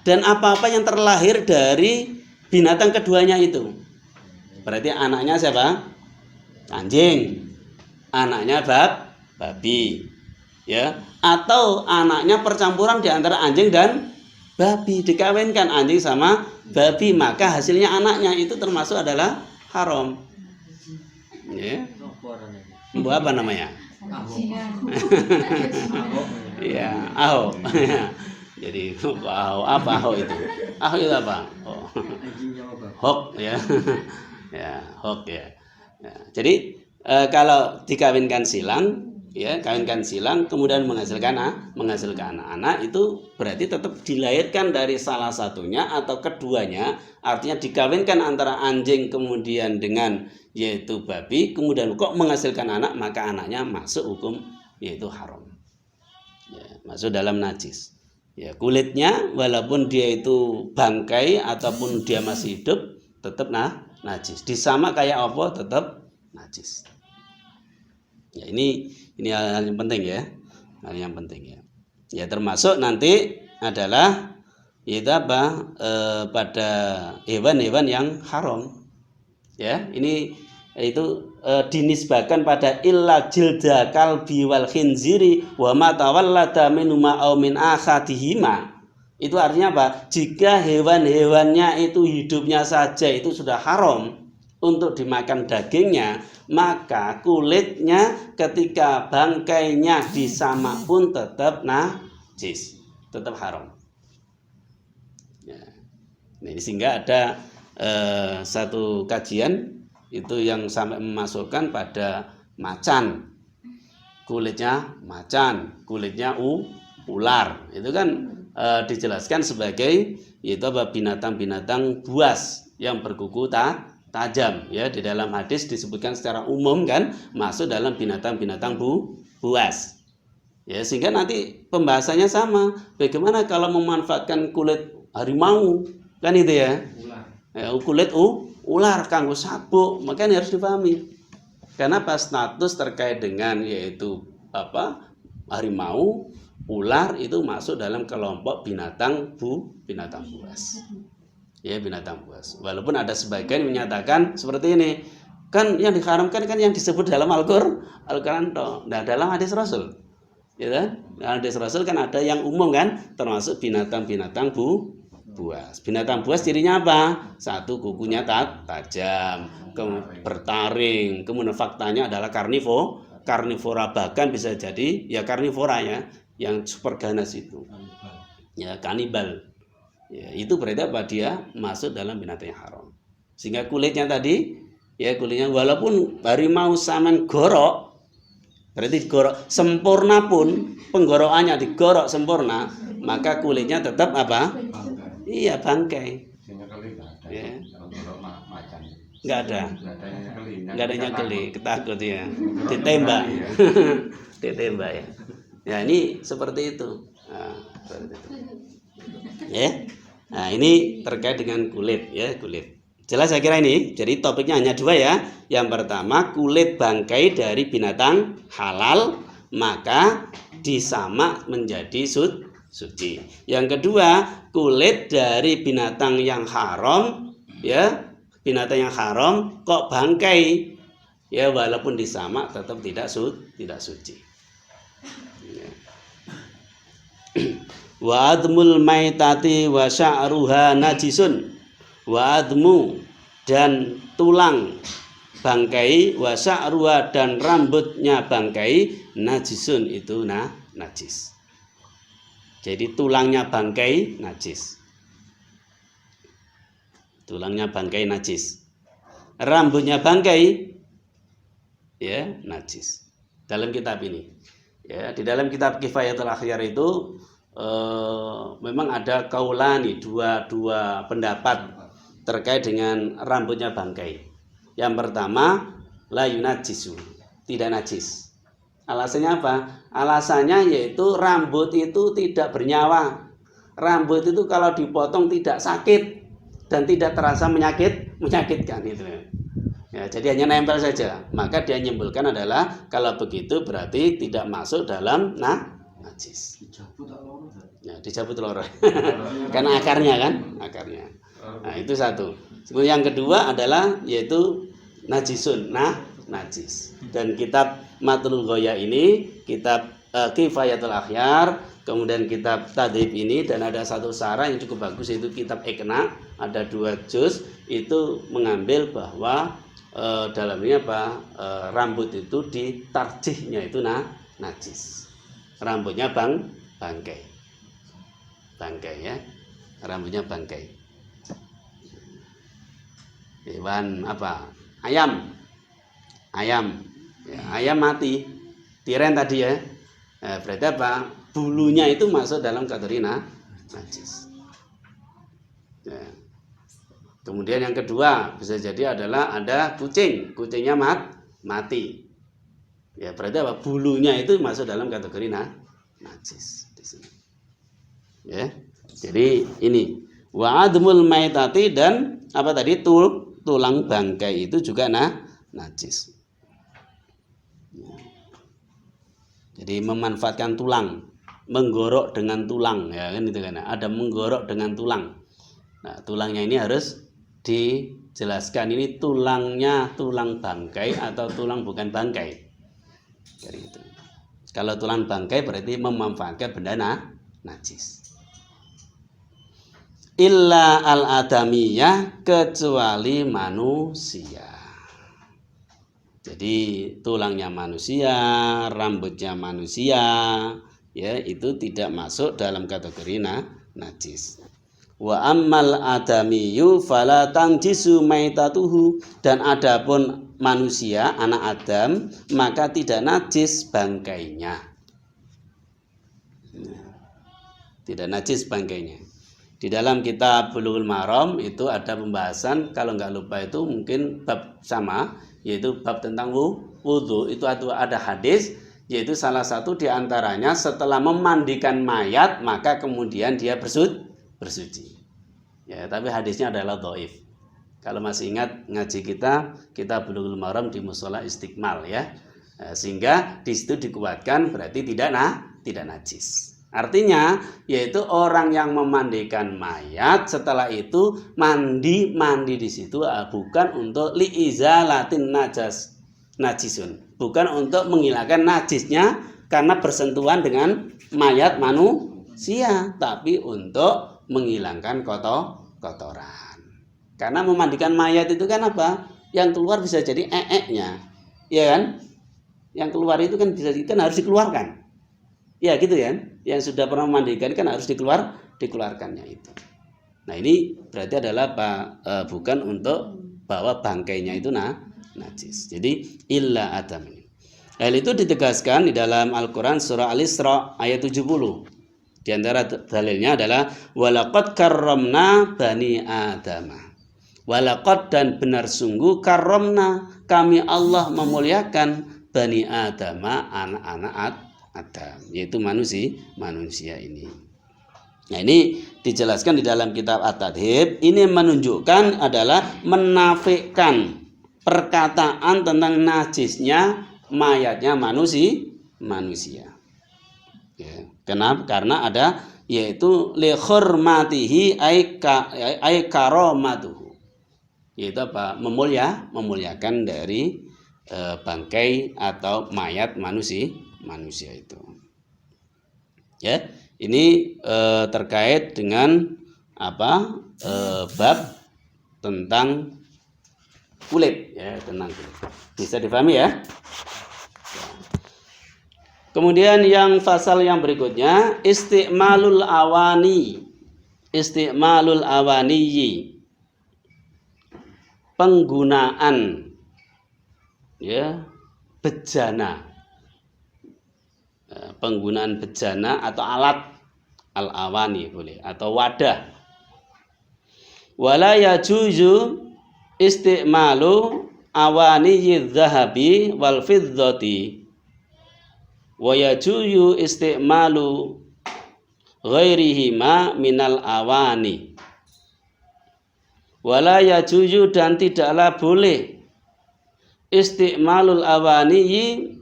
Dan apa-apa yang terlahir dari binatang keduanya itu. Berarti anaknya siapa? Anjing. Anaknya babi. Ya, atau anaknya percampuran di antara anjing dan babi, dikawinkan anjing sama babi, maka hasilnya anaknya itu termasuk adalah haram. Ya. Apa namanya? Iya, aho. Jadi aho itu? Aho itu apa? Oh. Hok ya. Ya, hok ya. Ya. Jadi kalau dikawinkan silang, ya, kawinkan silang kemudian menghasilkan anak itu berarti tetap dilahirkan dari salah satunya atau keduanya, artinya dikawinkan antara anjing kemudian dengan yaitu babi, kemudian kok menghasilkan anak, maka anaknya masuk hukum yaitu haram, ya, masuk dalam najis. Ya, kulitnya walaupun dia itu bangkai ataupun dia masih hidup tetap najis, disama kayak apa tetap najis. Ya, ini hal yang penting, ya, hal yang penting, ya. Ya, termasuk nanti adalah itu apa pada hewan-hewan yang haram, ya. Ini itu dinisbahkan pada illa jilda kalbi wal khinziri wa ma tawallada minhuma aw min akhadihima. Itu artinya apa? Jika hewan-hewannya itu hidupnya saja itu sudah haram untuk dimakan dagingnya, maka kulitnya ketika bangkainya disamak pun tetap najis, tetap haram. Ya. Nah, sehingga ada satu kajian itu yang sampai memasukkan pada macan, kulitnya macan, kulitnya ular, itu kan dijelaskan sebagai yaitu apa, binatang-binatang buas yang berkuku tajam, ya. Di dalam hadis disebutkan secara umum kan masuk dalam binatang-binatang buas, ya. Sehingga nanti pembahasannya sama, bagaimana kalau memanfaatkan kulit harimau kan itu, ya, kulit ular kanggo sabuk, makanya harus dipahami Karena apa? Status terkait dengan yaitu harimau, ular itu masuk dalam kelompok binatang buas. Ya, binatang buas. Walaupun ada sebagian yang menyatakan seperti ini. Kan yang diharamkan kan yang disebut dalam Al-Qur'an toh. Nah, dalam hadis Rasul. Ya kan? Hadis Rasul kan ada yang umum kan, termasuk binatang-binatang buas. Binatang buas cirinya apa? Satu, kukunya tajam, bertaring. Kemudian faktanya adalah karnivora, bahkan bisa jadi ya karnivora ya, yang super ganas itu. Ya, kanibal. Ya, itu berarti apa? Dia masuk dalam binatang yang haram. Sehingga kulitnya tadi, ya kulitnya walaupun harimau saman gorok, berarti digorok sempurna pun, penggorokannya digorok sempurna, maka kulitnya tetap apa? Iya, bangkai. Ya. Nggak ada nyekeli, ketakut ya, ditembak. Ditembak ya. Ya, ini seperti itu. Nah, seperti itu. Ya. Nah, ini terkait dengan kulit ya, kulit. Jelas saya kira ini. Jadi topiknya hanya dua ya. Yang pertama, kulit bangkai dari binatang halal maka disamak menjadi suci. Yang kedua, kulit dari binatang yang haram ya, binatang yang haram kok bangkai ya, walaupun disamak tetap tidak suci. Ya. Wa admul maitati wa sya'ruha najisun. Wa admu dan tulang bangkai, wa sya'ruha dan rambutnya bangkai, najisun itu najis. Jadi tulangnya bangkai najis. Tulangnya bangkai najis. Rambutnya bangkai ya najis. Dalam kitab ini. Ya, di dalam kitab Kifayatul Akhyar itu memang ada kaulani, dua pendapat terkait dengan rambutnya bangkai. Yang pertama, la yunajisu, tidak najis. Alasannya apa? Alasannya yaitu rambut itu tidak bernyawa. Rambut itu kalau dipotong tidak sakit dan tidak terasa menyakitkan itu. Ya, jadi hanya nempel saja. Maka dia nyimpulkan adalah kalau begitu berarti tidak masuk dalam najis. Ya, dicabut loro. Karena akarnya. Nah, itu satu. Kemudian yang kedua adalah yaitu najisun, najis. Dan kitab Matlul Ghoya ini, kitab Kifayatul Akhyar, kemudian kitab Tadrib ini, dan ada satu sarah yang cukup bagus yaitu kitab Iqna, ada 2 juz, itu mengambil bahwa dalamnya rambut itu ditarjihnya itu najis. Rambutnya bangkai ya, rambutnya bangkai. Hewan apa? Ayam ya, ayam mati, tiren tadi ya. Berarti apa? Bulunya itu masuk dalam kategori najis. Ya. Kemudian yang kedua bisa jadi adalah ada kucingnya mati. Ya, berarti apa? Bulunya itu masuk dalam kategori najis di sini. Ya. Jadi ini wa admul maitati, dan apa tadi, tulang bangkai itu juga najis. Ya. Jadi memanfaatkan tulang, menggorok dengan tulang ya kan, itu kan. Ada menggorok dengan tulang. Nah, tulangnya ini harus dijelaskan, ini tulangnya tulang bangkai atau tulang bukan bangkai. Jadi itu. Kalau tulang bangkai berarti memanfaatkan benda najis. Illa al-adamiyah, kecuali manusia. Jadi tulangnya manusia, rambutnya manusia, ya itu tidak masuk dalam kategori najis. Wa ammal adamiyu fala tanjisu maitatuhu, dan adapun manusia anak Adam maka tidak najis bangkainya. Tidak najis bangkainya. Di dalam kitab Bulughul Maram itu ada pembahasan, kalau nggak lupa itu mungkin bab sama, yaitu bab tentang wudhu. Itu ada hadis, yaitu salah satu diantaranya setelah memandikan mayat maka kemudian dia bersuci. Ya, tapi hadisnya adalah dhaif. Kalau masih ingat ngaji kita Bulughul Maram di Mushola Istiqmal ya. Sehingga di situ dikuatkan berarti tidak najis. Artinya yaitu orang yang memandikan mayat setelah itu mandi di situ bukan untuk liizalatin najisun, bukan untuk menghilangkan najisnya karena bersentuhan dengan mayat manusia, tapi untuk menghilangkan kotoran. Karena memandikan mayat itu kan apa? Yang keluar bisa jadi nya, ya kan? Yang keluar itu kan harus dikeluarkan. Ya gitu ya. Yang sudah pernah memandikan kan harus dikeluarkannya itu. Nah, ini berarti adalah bukan untuk bahwa bangkainya itu najis. Jadi illa adam ini. Hal itu ditegaskan di dalam Al-Qur'an surah Al-Isra ayat 70. Di antara dalilnya adalah walaqad karramna bani Adam. Walaqad dan benar sungguh karramna kami Allah memuliakan Bani Adam, anak-anak Adam, yaitu manusia ini. Nah, ini dijelaskan di dalam kitab At-Tadhib. Ini menunjukkan adalah menafikan perkataan tentang najisnya mayatnya manusia. Ya. Kenapa? Karena ada yaitu li hurmatihi ay karamatuhu. Yaitu apa? Memuliakan dari bangkai atau mayat manusia itu. Ya, ini terkait dengan apa? Bab tentang kulit ya, tentang kulit. Bisa dipahami ya? Kemudian yang pasal yang berikutnya isti'malul awani. Isti'malul awaniyi. Penggunaan ya bejana, penggunaan bejana atau alat al-awani boleh atau wadah. Wala yajuzu isti'malu awani dzahabi wal fiddati wa yajuzu isti'malu ghairihima minal awani. Wala yajuzu dan tidaklah boleh isti'malul awaniyi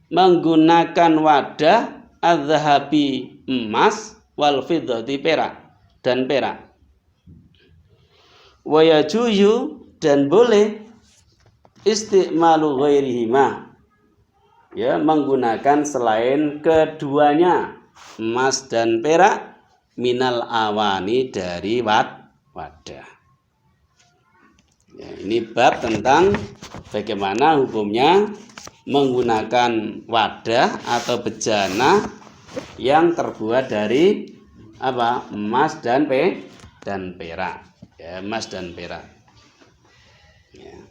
menggunakan wadah adzahabi emas wal fiddati perak dan perak. Wa yajuzu dan boleh isti'malu ghairihima ya menggunakan selain keduanya emas dan perak minal awani dari wadah. Ya, ini bab tentang bagaimana hukumnya menggunakan wadah atau bejana yang terbuat dari apa? Emas dan perak. Ya, emas dan perak. Ya.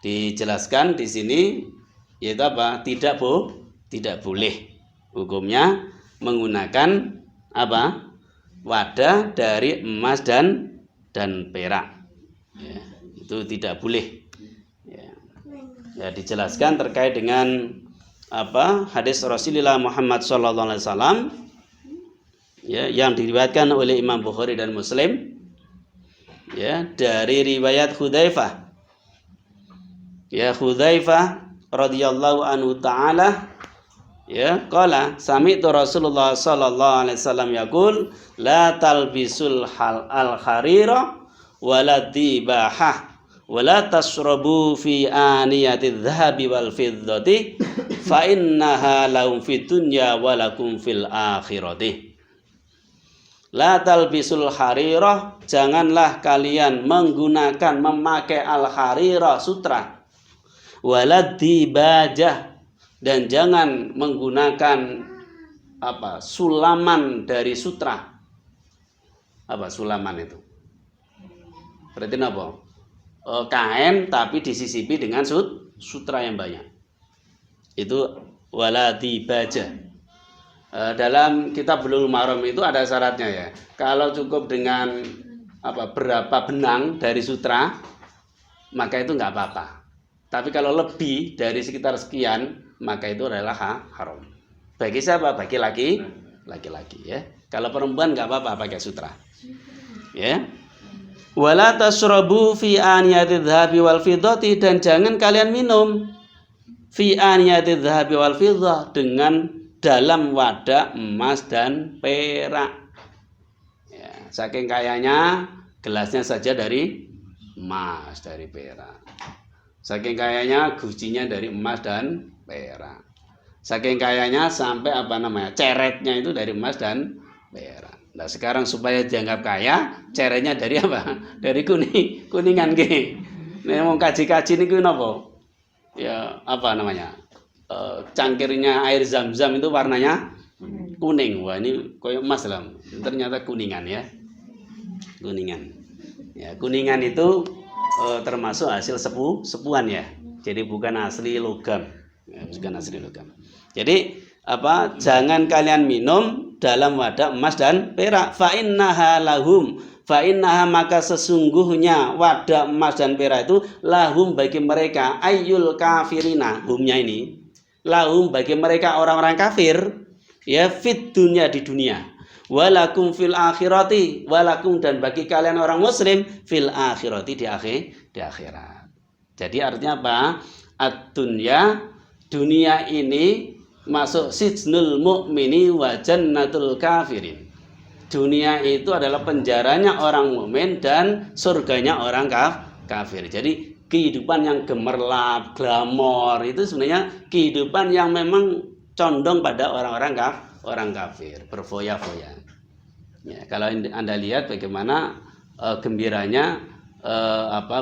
Dijelaskan di sini yaitu apa? Tidak boleh hukumnya menggunakan apa? Wadah dari emas dan perak. Ya, itu tidak boleh. Ya, dijelaskan terkait dengan apa hadis Rasulullah Muhammad SAW ya, yang diriwayatkan oleh Imam Bukhari dan Muslim ya, dari riwayat Hudzaifah ya, Hudzaifah radhiyallahu anhu ta'ala ya, qala sami'tu Rasulullah sallallahu alaihi wasallam yaqul la talbisul al-harira wala dibahah wala tasrabu fi aniyatiz zahabi wal fiddati fa innaha lahum fid dunya wa lakum fil akhirati. La talbisul harirah, janganlah kalian memakai al-harirah sutra, wala dibajah, dan jangan menggunakan apa? Sulaman dari sutra. Apa sulaman itu? Berarti apa? Kain tapi disisipi dengan sutra yang banyak. Itu wala dibajah. Dalam kitab Bulughul Maram itu ada syaratnya ya. Kalau cukup dengan apa berapa benang dari sutra, maka itu nggak apa-apa. Tapi kalau lebih dari sekitar sekian, maka itu adalah haram. Bagi siapa? Bagi laki-laki ya. Kalau perempuan nggak apa-apa pakai sutra. Ya. Wala tasrabu fi aniyati dhahabi wal fiddati, dan jangan kalian minum fi aniyati dhahabi wal fiddah, dengan dalam wadah emas dan perak. Ya, saking kayanya gelasnya saja dari emas, dari perak. Saking kayanya gucinya dari emas dan perak. Saking kayanya sampai ceretnya itu dari emas dan perak. Nah, sekarang supaya dianggap kaya, ceretnya dari apa? Dari kuningan ke. Nek mau kaji-kaji niku napa? Ya, cangkirnya air zam-zam itu warnanya kuning. Wah, ini koyo emas lah. Ternyata kuningan ya. Kuningan. Ya, kuningan itu termasuk hasil sepuan ya. Jadi bukan asli logam. Ya, bukan asli logam. Jadi jangan kalian minum dalam wadah emas dan perak. Fa innaha lahum, maka sesungguhnya wadah emas dan perak itu lahum bagi mereka, ayyul kafirina, humnya ini lahum bagi mereka orang-orang kafir, ya, fit dunya, di dunia, walakum fil akhirati, walakum dan bagi kalian orang muslim fil akhirati, di akhirat. Jadi artinya apa? Ad-dunya, dunia ini masuk sijnul mu'mini wa jannatul kafirin. Dunia itu adalah penjaranya orang mukmin dan surganya orang kafir. Jadi kehidupan yang gemerlap, glamor itu sebenarnya kehidupan yang memang condong pada orang kafir, berfoya-foya. Ya, kalau Anda lihat bagaimana gembiranya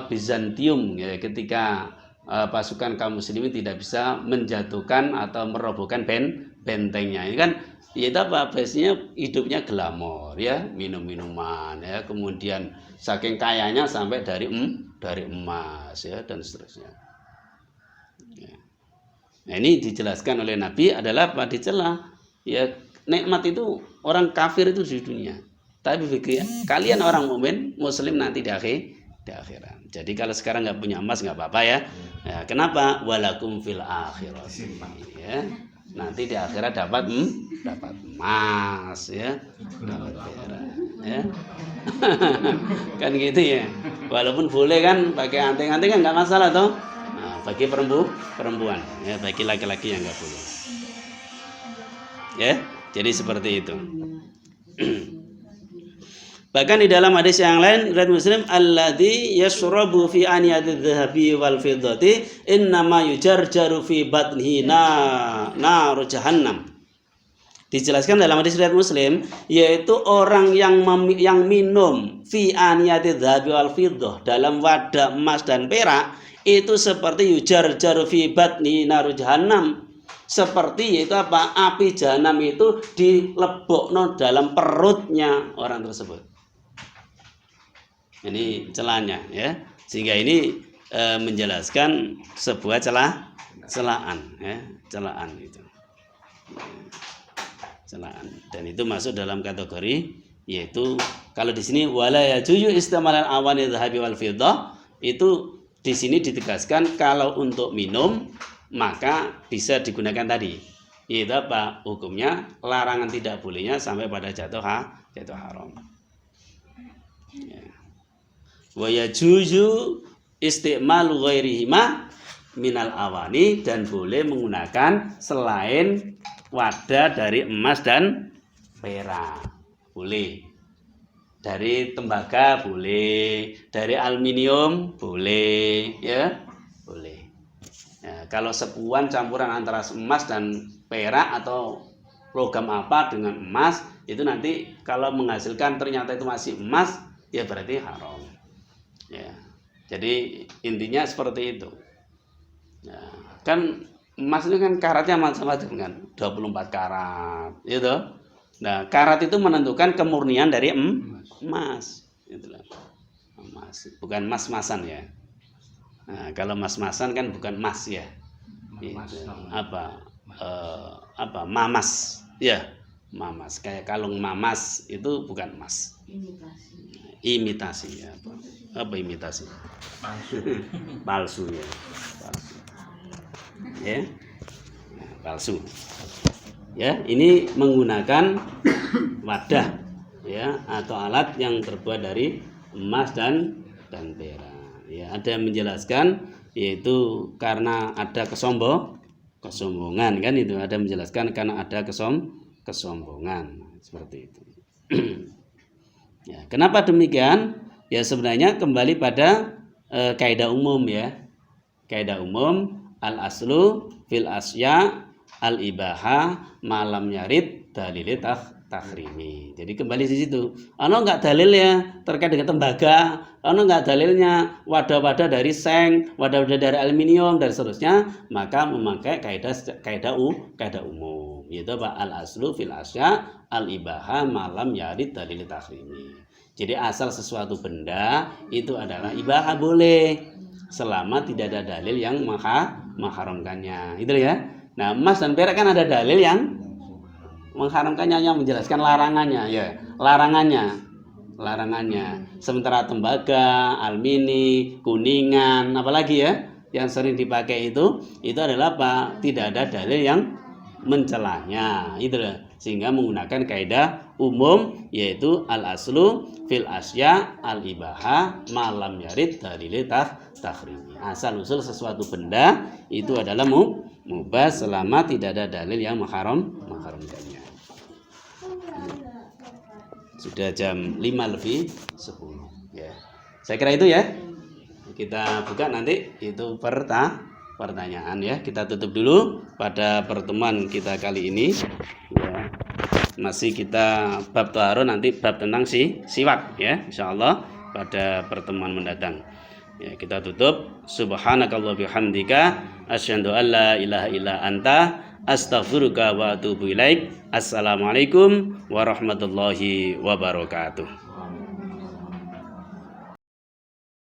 Bizantium ya, ketika pasukan kaum muslimin tidak bisa menjatuhkan atau merobohkan bentengnya. Ini kan biasanya hidupnya glamor ya, minum-minuman ya, kemudian saking kayanya sampai dari emas ya, dan seterusnya. Ya. Nah, ini dijelaskan oleh Nabi adalah dicela ya, nikmat itu orang kafir itu di dunia, tapi bagi kalian orang mukmin muslim nanti di akhirat. Jadi kalau sekarang nggak punya emas nggak apa-apa ya. Ya, kenapa? Walakum fil akhirat. Ya. Nanti di akhirat dapat emas ya. Dapat perak ya. Kan gitu ya. Walaupun boleh kan pakai anting-anting kan nggak masalah toh. Nah, bagi perempuan ya, bagi laki-laki yang nggak boleh. Ya, jadi seperti itu. Bahkan di dalam hadis yang lain riwayat Muslim, alladzi yashrabu fi aniyati dhahabi wal fiddati innama yujarjaru fi batnihi naru jahannam. Dijelaskan dalam hadis riwayat Muslim, yaitu orang yang minum fi aniyati dhahabi wal fiddah, dalam wadah emas dan perak, itu seperti yujarjaru fi batnihi naru jahannam. Seperti yaitu api jahanam itu dilebokno dalam perutnya orang tersebut. Ini celahnya ya, sehingga ini menjelaskan sebuah celaan ya, celaan itu, celaan, dan itu masuk dalam kategori, yaitu kalau di sini wala yajuzu istimalan awani dhahabi wal fiddah, itu di sini ditegaskan kalau untuk minum maka bisa digunakan tadi, yaitu apa hukumnya, larangan tidak bolehnya sampai pada jatuh haram ya. Wa yajuzu istimalu ghairihima minal awani, dan boleh menggunakan selain wadah dari emas dan perak, boleh, dari tembaga boleh, dari aluminium boleh ya, boleh ya. Kalau sepuan campuran antara emas dan perak atau logam apa dengan emas, itu nanti kalau menghasilkan ternyata itu masih emas, ya berarti haram ya. Jadi intinya seperti itu ya. Kan emas itu kan karatnya macam-macam kan, 24 karat gitu. Nah, karat itu menentukan kemurnian dari emas, itulah emas, bukan mas-masan ya. Nah, kalau mas-masan kan bukan emas ya, itu mamas ya, mamas, kayak kalung mamas itu bukan emas, imitasi ya. Apa imitasi? Palsu ya, palsu ya, nah, palsu ya. Ini menggunakan wadah ya, atau alat yang terbuat dari emas dan perak. Ya, ada yang menjelaskan yaitu karena ada kesombongan kan itu, ada menjelaskan karena ada kesombongan seperti itu. Ya, kenapa demikian? Ya sebenarnya kembali pada kaidah umum ya. Kaidah umum al aslu fil asya al ibaha malam yarid dalil takhrimi. Jadi kembali di situ. Ono enggak dalil ya terkait dengan tembaga, ono enggak dalilnya wadah-wadah dari seng, wadah-wadah dari aluminium dan seterusnya, maka memakai kaidah umum. Yaitu apa? Al aslu fil asya al ibaha malam yarid dalil takhrimi. Jadi asal sesuatu benda itu adalah ibaha boleh selama tidak ada dalil yang mengharamkannya. Itu ya. Nah, emas dan perak kan ada dalil yang mengharamkannya, yang menjelaskan larangannya ya, larangannya. Sementara tembaga, almini, kuningan, apalagi ya yang sering dipakai itu adalah apa? Tidak ada dalil yang mencelanya. Itu loh. Sehingga menggunakan kaidah umum yaitu al aslu fil asya al ibaha malam yarid dalil takhrimi. Asal usul sesuatu benda itu adalah mubah selama tidak ada dalil yang mengharamkannya. Sudah jam 5:10 ya. Saya kira itu ya. Kita buka nanti itu pertanyaan ya. Kita tutup dulu pada pertemuan kita kali ini ya. Masih kita bab taharah, nanti bab tentang siwak ya, insyaallah pada pertemuan mendatang. Ya, kita tutup. Subhanakallah bihamdika asyhadu an la ilaha illa anta astaghfiruka wa atubu ilaik. Assalamualaikum warahmatullahi wabarakatuh.